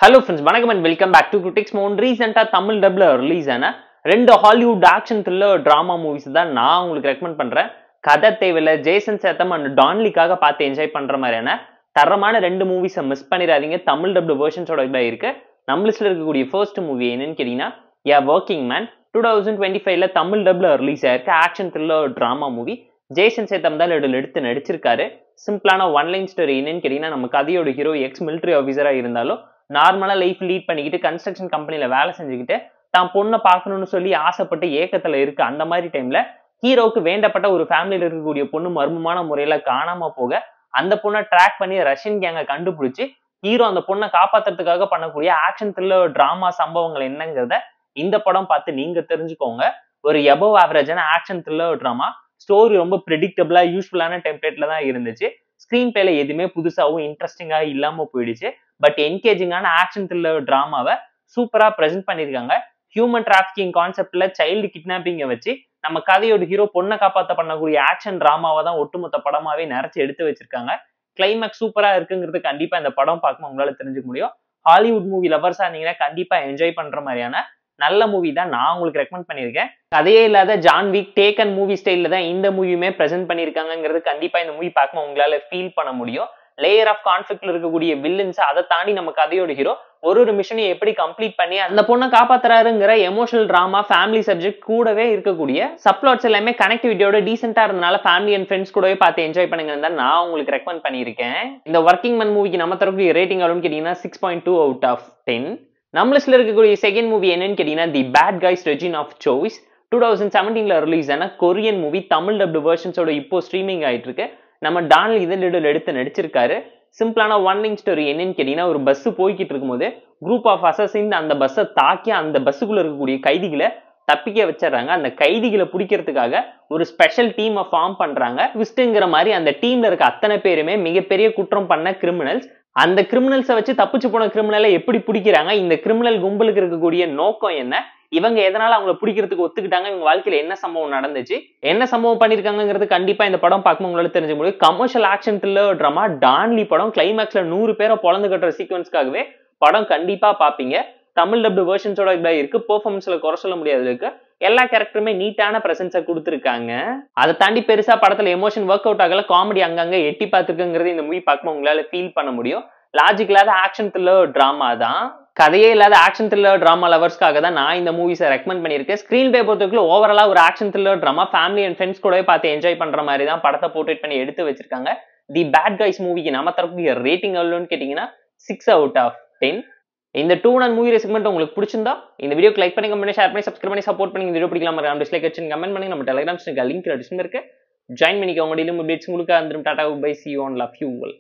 Hello friends, வணக்கம் and welcome back to Critics Moon. Recent தமிழ் டப்ல ரிலீஸ் ஆன ரெண்டு Hollywood action thriller drama movies தான் நான் உங்களுக்கு ரெக்கமெண்ட் பண்றேன். கதை தேவையில்ல, ஜேசன் சேத்தம் அண்ட் டான்லிக்காக பார்த்து என்ஜாய் பண்ற மாதிரியான தரமான ரெண்டு மூவிஸை மிஸ் பண்ணிடாதீங்க. தமிழ் டப்டு வெர்ஷன்ஸோட இதாக இருக்கு. நம்ம லிஸ்ட்ல இருக்கக்கூடிய ஃபர்ஸ்ட் மூவி என்னன்னு கேட்டீங்கன்னா யா ஒர்க்கிங் மேன். 2025ல தமிழ் டப்ல ரிலீஸ் ஆயிருக்கு action thriller drama movie. Jason Statham தான் எடுத்து நடிச்சிருக்காரு. சிம்பிளான ஒன் லைன் ஸ்டோரி என்னன்னு கேட்டீங்கன்னா, நம்ம கதையோட ஹீரோ எக்ஸ் மிலிட்டரி ஆஃபீஸரா இருந்தாலும் நார்மலா லைஃப் லீட் பண்ணிக்கிட்டு கன்ஸ்ட்ரக்ஷன் கம்பெனில வேலை செஞ்சுக்கிட்டு தான் பொண்ணை பார்க்கணும்னு சொல்லி ஆசைப்பட்டு ஏக்கத்துல இருக்கு. அந்த மாதிரி டைம்ல ஹீரோவுக்கு வேண்டப்பட்ட ஒரு ஃபேமிலியில இருக்கக்கூடிய பொண்ணு மர்மமான முறையில காணாம போக அந்த பொண்ணை ட்ராக் பண்ணி ரஷ்யன் கேங்க கண்டுபிடிச்சு ஹீரோ அந்த பொண்ணை காப்பாத்துறதுக்காக பண்ணக்கூடிய ஆக்ஷன் த்ரில்லர் டிராமா சம்பவங்கள் என்னங்கிறத இந்த படம் பார்த்து நீங்க தெரிஞ்சுக்கோங்க. ஒரு எபவ் ஆவரேஜான ஆக்ஷன் த்ரில்லர் டிராமா. ஸ்டோரி ரொம்ப ப்ரெடிக்டபிளா யூஸ்ஃபுல்லான டெம்ப்ளேட்ல தான் இருந்துச்சு. ஸ்கிரீன் பிளேல எதுவுமே புதுசாகவும் இன்ட்ரெஸ்டிங்கா இல்லாம போயிடுச்சு. பட் என்கேஜிங்கான ஆக்ஷன் த்ரில்லர் டிராமாவை சூப்பரா பிரசென்ட் பண்ணிருக்காங்க. ஹியூமன் டிராபிகிங் கான்செப்ட்ல சைல்டு கிட்னாப்பிங்க வச்சு நம்ம கதையோட ஹீரோ பொண்ணை காப்பாத்த பண்ணக்கூடிய ஆக்ஷன் டிராமாவை தான் ஒட்டுமொத்த படமாவே நிறைச்சு எடுத்து வச்சிருக்காங்க. கிளைமேக்ஸ் சூப்பரா இருக்குங்கிறது கண்டிப்பா இந்த படம் பார்க்கும் உங்களால தெரிஞ்சுக்க முடியும். ஹாலிவுட் மூவி லவர்ஸா இருந்தீங்கன்னா கண்டிப்பா என்ஜாய் பண்ற மாதிரியான நல்ல மூவி தான் நான் உங்களுக்கு ரெக்கமெண்ட் பண்ணியிருக்கேன். கதையே இல்லாத ஜான் விக் டேக்கன் மூவி ஸ்டைல்ல தான் இந்த மூவியுமே பிரசென்ட் பண்ணிருக்காங்கிறது கண்டிப்பா இந்த மூவி பார்க்கும் உங்களால ஃபீல் பண்ண முடியும். லேயர் ஆஃப் கான்ஃபிளிக்ட்ல இருக்கக்கூடிய வில்லன்ஸ், அதை தாண்டி நம்ம கதையோட ஹீரோ ஒரு மிஷனையும் எப்படி கம்ப்ளீட் பண்ணி அந்த பொண்ணை காப்பாத்துறாருங்கிற எமோஷனல் டிராமா, ஃபேமிலி சப்ஜெக்ட் கூடவே இருக்கக்கூடிய சப்ளாட்ஸ் எல்லாமே கனெக்டிவிட்டியோட டீசென்டா இருந்தனால ஃபேமிலி அண்ட் ஃப்ரெண்ட்ஸ் கூடவே பார்த்து என்ஜாய் பண்ணுங்கன்னு தான் நான் உங்களுக்கு ரெக்கமெண்ட் பண்ணியிருக்கேன். இந்த ஒர்க்கிங் மேன் மூவிக்கு நம்ம தரக்கூடிய ரேட்டிங் எவ்வளோன்னு கேட்டீங்கன்னா 6.2 அவுட் ஆஃப் 10. நம்ம லிஸ்ட்ல இருக்கக்கூடிய செகண்ட் மூவி என்னன்னு கேட்டீங்கன்னா the bad guys reign of chaos. 2017ல ரிலீஸ் ஆன கொரியன் மூவி. தமிழ் டப்டு வெர்ஷன்ஸோட இப்போ ஸ்ட்ரீமிங் ஆயிட்டு இருக்கு. நம்ம டானல் இதழில் எடுத்து நடிச்சிருக்காரு. சிம்பிளான ஒன் லைன் ஸ்டோரி என்னன்னு கேட்டீங்கன்னா, ஒரு பஸ் போய்கிட்டு இருக்கும்போது குரூப் ஆஃப் அசசின் அந்த பஸ்ஸை தாக்கி அந்த பஸ்ஸுக்குள்ள இருக்கக்கூடிய கைதிகளை தப்பிக்க வச்சிடறாங்க. அந்த கைதிகளை பிடிக்கிறதுக்காக ஒரு ஸ்பெஷல் டீமை ஃபார்ம் பண்றாங்க. ட்விஸ்ட்ங்கிற மாதிரி அந்த டீம்ல இருக்க அத்தனை பேருமே மிகப்பெரிய குற்றம் பண்ண கிரிமினல்ஸ். அந்த கிரிமினல்ஸை வச்சு தப்பிச்சு போன கிரிமினலை எப்படி பிடிக்கிறாங்க, இந்த கிரிமினல் கும்பலுக்கு இருக்கக்கூடிய நோக்கம் என்ன, இவங்க எதனால அவங்களை பிடிக்கிறதுக்கு ஒத்துக்கிட்டாங்க, இவங்க வாழ்க்கையில என்ன சம்பவம் நடந்துச்சு, என்ன சம்பவம் பண்ணிருக்காங்கிறது கண்டிப்பா இந்த படம் பார்க்கும் உங்களால தெரிஞ்ச முடியும். கமர்ஷியல் ஆக்ஷன் த்ரில்லர் டிராமா டான்லி படம். கிளைமேக்ஸ்ல 100 பேரை பொழந்து கட்டுற சீக்வன்ஸ்க்காகவே படம் கண்டிப்பா பாப்பீங்க. தமிழ் டப்டு வெர்ஷன்ஸோட இதாக இருக்கு. பெர்ஃபார்மன்ஸ்ல குறை சொல்ல முடியாது இருக்கு. எல்லா கேரக்டருமே நீட்டான பிரசன்ஸை கொடுத்துருக்காங்க. அதை தாண்டி பெருசா படத்துல எமோஷன் ஒர்க் அவுட் ஆகல. காமெடி அங்கங்க எட்டி பார்த்துருக்குங்கிறது இந்த மூவி பார்க்கும் உங்களால ஃபீல் பண்ண முடியும். லாஜிக் இல்லாத ஆக்ஷன் த்ரில்லர் டிராமா தான். கதையே இல்லாத ஆக்ஷன் த்ரில்லர் டிராமா லவர்ஸ்க்காக தான் நான் இந்த மூவிஸை ரெக்கமெண்ட் பண்ணியிருக்கேன். ஸ்கிரீன் பிளே பொறுத்தவரைக்கும் ஓவராலா ஒரு action thriller drama family and friends கூடவே பார்த்து என்ஜாய் பண்ற மாதிரி தான் படத்தை போர்ட்ரேட் பண்ணி எடுத்து வச்சிருக்காங்க. தி பேட் கைஸ் மூவிக்கு நம்ம தரக்கூடிய ரேட்டிங் எவ்வளோன்னு கேட்டீங்கன்னா 6 அவுட் ஆஃப் 10. இந்த 2 and மூவி செக்மெண்ட் உங்களுக்கு பிடிச்சிருந்தா இந்த வீடியோக்கு லைக் பண்ணி, கமெண்ட் பண்ணி, ஷேர் பண்ணி, சப்ஸ்கிரைப் பண்ணி சப்போர்ட் பண்ணி. இந்த வீடியோ பிடிக்கலாம் டிஸ்லைக் வச்சு கமெண்ட் பண்ணி. நம்ம டெலிகிராம் லிங்க் டிஸ்கிரிப்ஷன்ல இருக்கு. ஜாயின் பண்ணிக்கோங்க. டெய்லி அப்டேட்ஸ் உங்களுக்கு வந்துடும். Tata bye, see you on love you all.